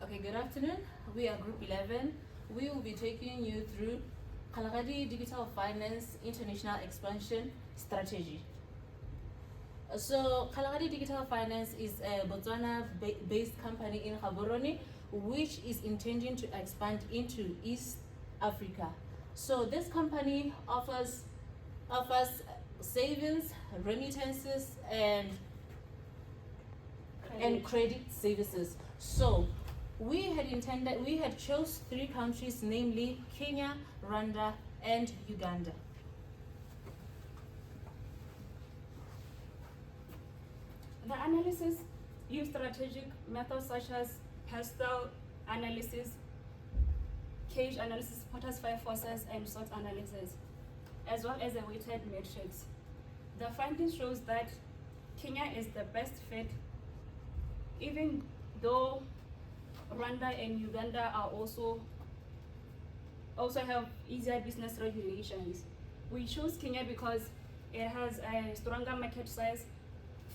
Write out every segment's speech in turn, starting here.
Okay, good afternoon. We are Group 11. We will be taking you through Kalahari Digital Finance International Expansion Strategy. So, Kalahari Digital Finance is a Botswana-based company in Gaborone, which is intending to expand into East Africa. So, this company offers savings, remittances, and credit services. So we had chose 3 countries, namely Kenya, Rwanda, and Uganda. The analysis used strategic methods such as PESTEL analysis, cage analysis, Potter's 5 forces, and SWOT analysis, as well as a weighted matrix. The findings shows that Kenya is the best fit, even though Rwanda and Uganda are also have easier business regulations. We chose Kenya because it has a stronger market size,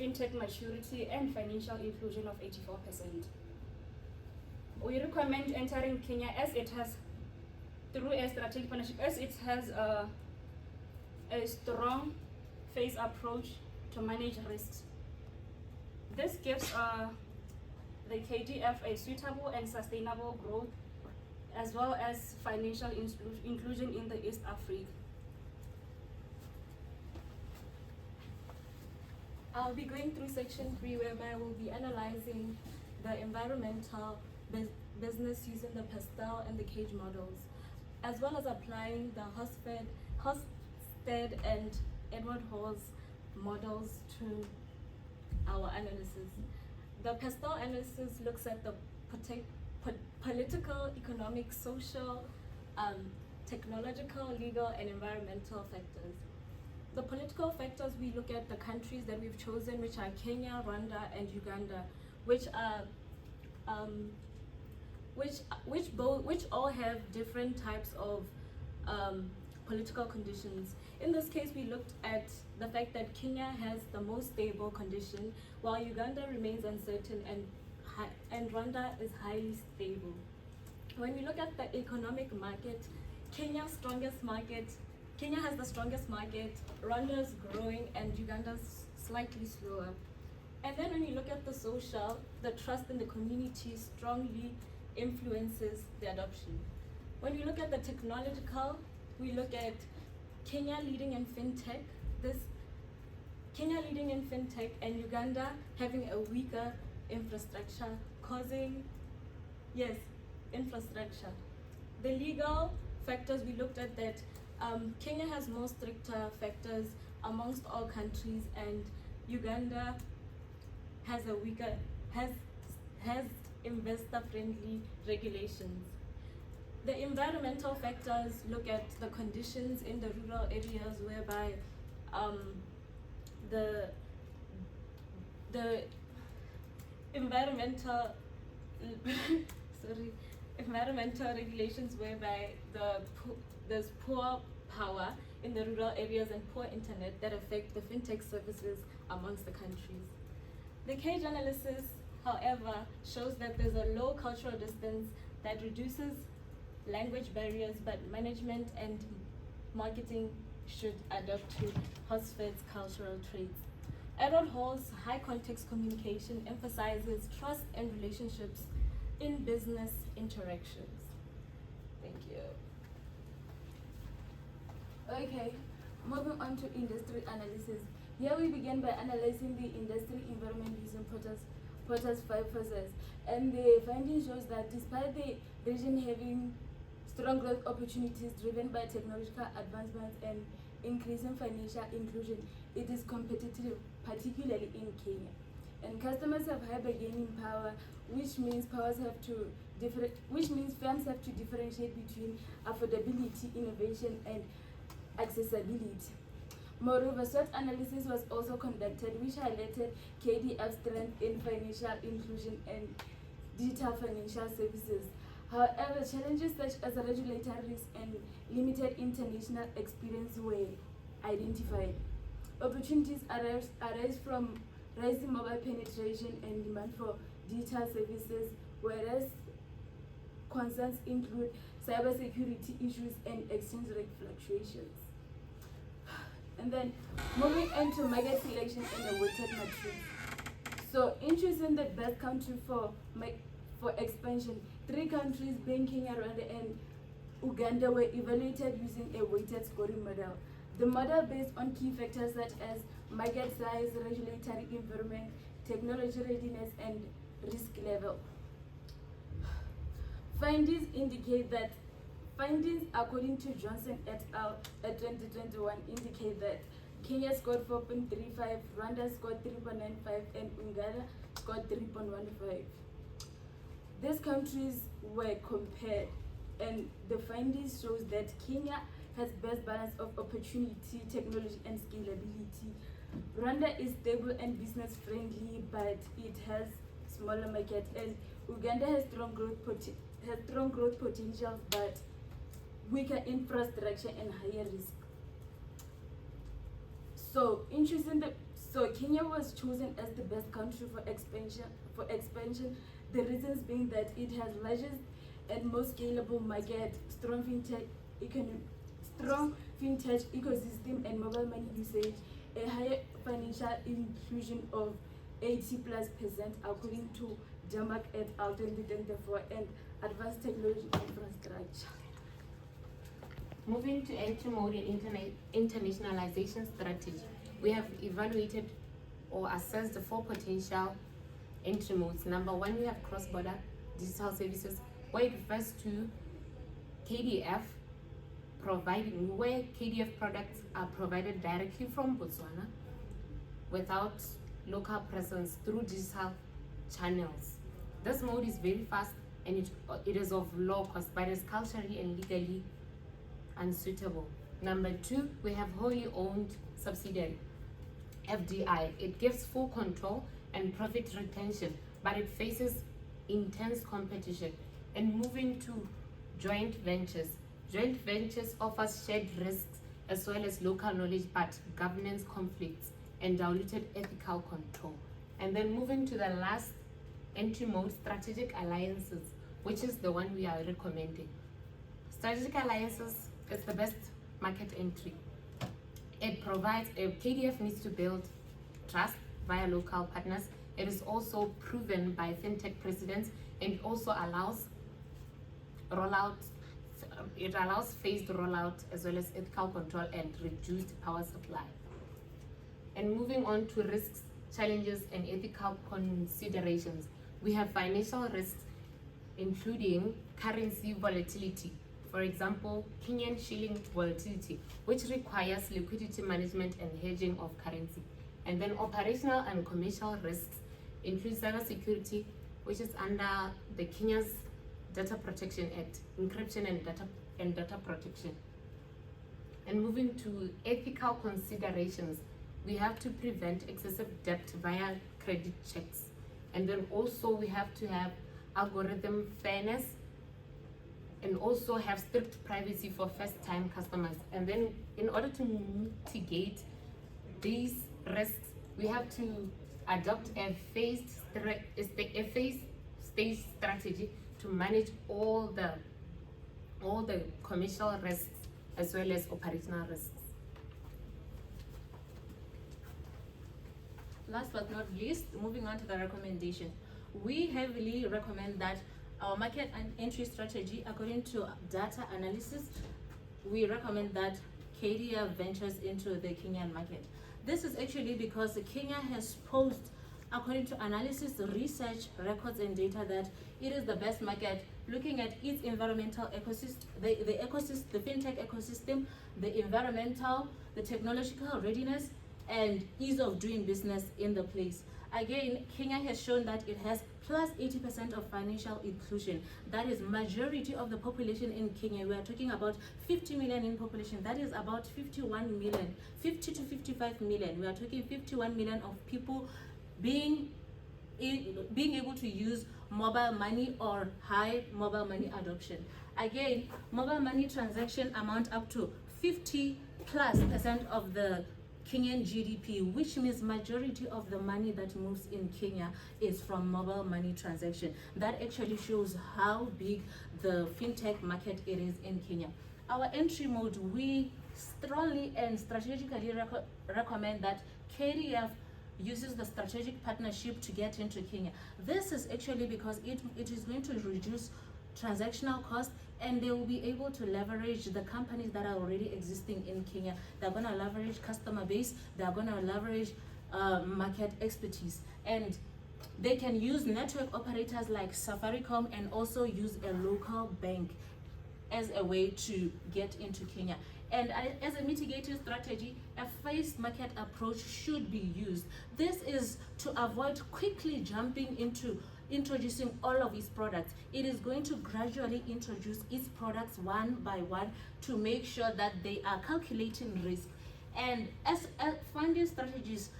fintech maturity, and financial inclusion of 84%. We recommend entering Kenya as it has, through a strategic partnership, as it has a strong phase approach to manage risks. This gives the KDF a suitable and sustainable growth, as well as financial inclusion in the East Africa. I'll be going through section 3, whereby we'll be analyzing the environmental business using the PESTEL and the cage models, as well as applying the Hofstede and Edward Hall's models to our analysis. The PESTEL analysis looks at the political, economic, social, technological, legal, and environmental factors. The political factors, we look at the countries that we've chosen, which are Kenya, Rwanda, and Uganda, which all have different types of political conditions. In this case, we looked at the fact that Kenya has the most stable condition, while Uganda remains uncertain and Rwanda is highly stable. When we look at the economic market, Kenya has the strongest market, Rwanda is growing, and Uganda is slightly slower. And then when we look at the social, the trust in the community strongly influences the adoption. When we look at the technological, we look at Kenya leading in fintech, and Uganda having a weaker infrastructure, infrastructure. The legal factors, we looked at that Kenya has more stricter factors amongst all countries, and Uganda has investor-friendly regulations. The environmental factors look at the conditions in the rural areas, whereby the environmental regulations, whereby there's poor power in the rural areas and poor internet that affect the fintech services amongst the countries. The cage analysis, however, shows that there's a low cultural distance that reduces language barriers, but management and marketing should adapt to Hofstede's cultural traits. Edward Hall's high context communication emphasizes trust and relationships in business interactions. Thank you. Okay, moving on to industry analysis. Here we begin by analyzing the industry environment using Potter's 5 forces. And the finding shows that despite the region having strong growth opportunities driven by technological advancements and increasing financial inclusion, it is competitive, particularly in Kenya. And customers have high bargaining power, which means firms have to differentiate between affordability, innovation, and accessibility. Moreover, SWOT analysis was also conducted, which highlighted KDF's strength in financial inclusion and digital financial services. However, challenges such as regulatory risks and limited international experience were identified. Opportunities arise from rising mobile penetration and demand for digital services, whereas concerns include cybersecurity issues and exchange rate fluctuations. And then moving into market selection and the weighted matrix. So in choosing the best country for expansion, 3 countries being Kenya, Rwanda, and Uganda were evaluated using a weighted scoring model. The model based on key factors such as market size, regulatory environment, technology readiness, and risk level. Findings according to Johnson et al. At 2021 indicate that Kenya scored 4.35, Rwanda scored 3.95, and Uganda scored 3.15. These countries were compared, and the findings shows that Kenya has best balance of opportunity, technology, and scalability. Rwanda is stable and business friendly, but it has smaller market, and Uganda has strong growth potential, but weaker infrastructure and higher risk. So Kenya was chosen as the best country for expansion. The reasons being that it has largest and most scalable market, strong fintech ecosystem and mobile money usage, a higher financial inclusion of 80+% according to Jamak et al. 2024, and advanced technology infrastructure. Moving to entry-mode and internationalization strategy, we have evaluated or assessed the 4 potential entry modes. Number 1, we have cross-border digital services, where it refers to KDF where KDF products are provided directly from Botswana without local presence through digital channels. This mode is very fast and it is of low cost, but is culturally and legally unsuitable. Number 2, we have wholly owned subsidiary, FDI. It gives full control and profit retention, but it faces intense competition. And moving to joint ventures. Joint ventures offers shared risks as well as local knowledge, but governance conflicts and diluted ethical control. And then moving to the last entry mode, strategic alliances, which is the one we are recommending. Strategic alliances is the best market entry. It provides, KDF needs to build trust via local partners. It is also proven by fintech presidents, and it also allows phased rollout as well as ethical control and reduced power supply. And moving on to risks, challenges, and ethical considerations, we have financial risks including currency volatility. For example, Kenyan shilling volatility, which requires liquidity management and hedging of currency. And then operational and commercial risks include cybersecurity, which is under the Kenya's Data Protection Act, encryption and data protection. And moving to ethical considerations, we have to prevent excessive debt via credit checks. And then also we have to have algorithm fairness, and also have strict privacy for first-time customers. And then in order to mitigate these risks, we have to adopt a phased stage strategy to manage all the commercial risks as well as operational risks. Last but not least, moving on to the recommendation. We heavily recommend that our market and entry strategy, according to data analysis, we recommend that KDF ventures into the Kenyan market. This is actually because Kenya has posed, according to analysis, research, records, and data, that it is the best market, looking at its environmental ecosystem, the fintech ecosystem, the environmental, the technological readiness, and ease of doing business in the place. Again, Kenya has shown that it has plus 80% of financial inclusion. That is majority of the population in Kenya. We are talking about 50 million in population. That is about 51 million, 50 to 55 million. We are talking 51 million of people being able to use mobile money or high mobile money adoption. Again, mobile money transaction amount up to 50+% of the Kenyan GDP, which means majority of the money that moves in Kenya is from mobile money transaction. That actually shows how big the fintech market it is in Kenya. Our entry mode, we strongly and strategically recommend that KDF uses the strategic partnership to get into Kenya. This is actually because it is going to reduce transactional cost, and they will be able to leverage the companies that are already existing in Kenya. They're going to leverage customer base, they're going to leverage market expertise, and they can use network operators like Safaricom and also use a local bank as a way to get into Kenya. And as a mitigating strategy, a phased market approach should be used. This is to avoid quickly jumping into introducing all of its products. It is going to gradually introduce its products one by one to make sure that they are calculating risk. And as funding strategies,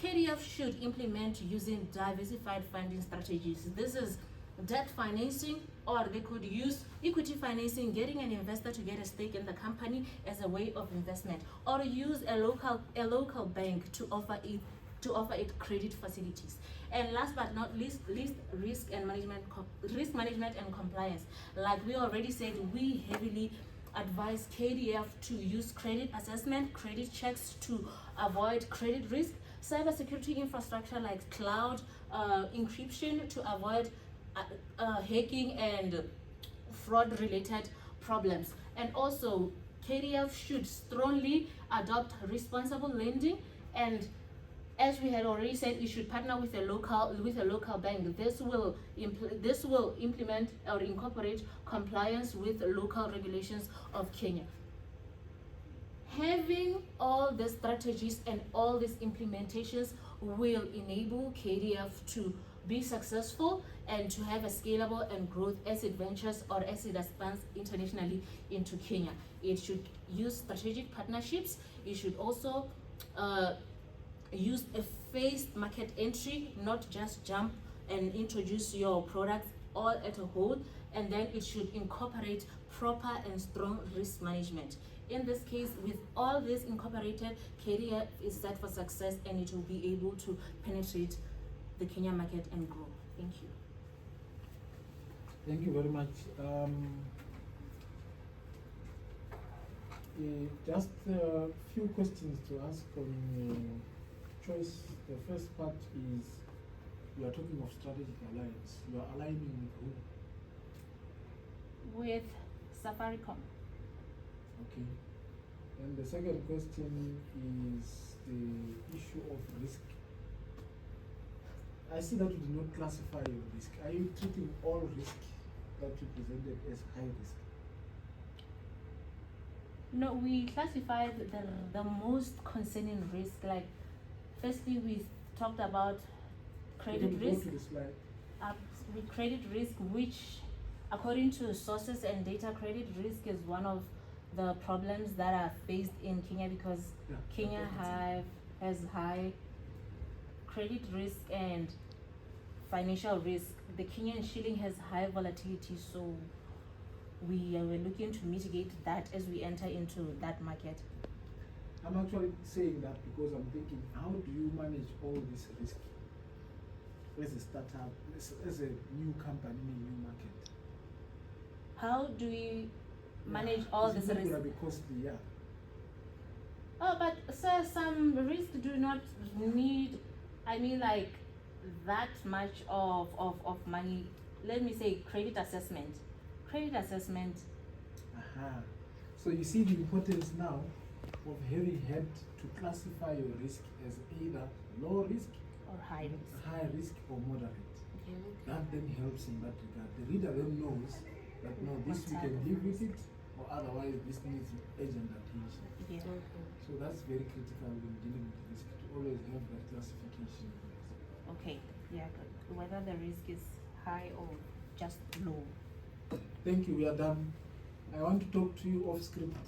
KDF should implement using diversified funding strategies. This is debt financing, or they could use equity financing, getting an investor to get a stake in the company as a way of investment, or use a local bank to offer it credit facilities. And last but not least, risk management and compliance. Like we already said, we heavily advise KDF to use credit assessment, credit checks to avoid credit risk, cybersecurity infrastructure like cloud encryption to avoid hacking and fraud related problems. And also KDF should strongly adopt responsible lending, and as we had already said, it should partner with a local bank. This will implement or incorporate compliance with local regulations of Kenya. Having all the strategies and all these implementations will enable KDF to be successful and to have a scalable and growth as it ventures or as it expands internationally into Kenya. It should use strategic partnerships. It should also use a phased market entry, not just jump and introduce your products all at a whole, and then it should incorporate proper and strong risk management. In this case, with all this incorporated, KDF is set for success, and it will be able to penetrate the Kenya market and grow. Thank you. Thank you very much. Just a few questions to ask on choice. The first part is, you are talking of strategic alliance. You are aligning with who? With Safaricom. Okay. And the second question is the issue of risk. I see that you do not classify your risk. Are you treating all risk that you presented as high risk? No, we classified the most concerning risk. Like, firstly, we talked about credit risk. Go to the slide. With credit risk, which according to sources and data, credit risk is one of the problems that are faced in Kenya, because Kenya has high credit risk and financial risk. The Kenyan shilling has high volatility, so we were looking to mitigate that as we enter into that market. I'm actually saying that because I'm thinking, how do you manage all this risk as a startup, as a new company in a new market? How do we manage all this risk? It's going to be costly, yeah. Oh, but sir, some risks do not need, like that much of money. Let me say credit assessment. So you see the importance now of having had to classify your risk as either low risk or high risk, or moderate. Okay. That then helps in that regard. The reader then knows that no, this we can live with it, or otherwise this needs urgent attention. Yeah. So that's very critical when dealing with risk, to always have that classification. Okay. Yeah. Good. Whether the risk is high or just low. Thank you. We are done. I want to talk to you off script.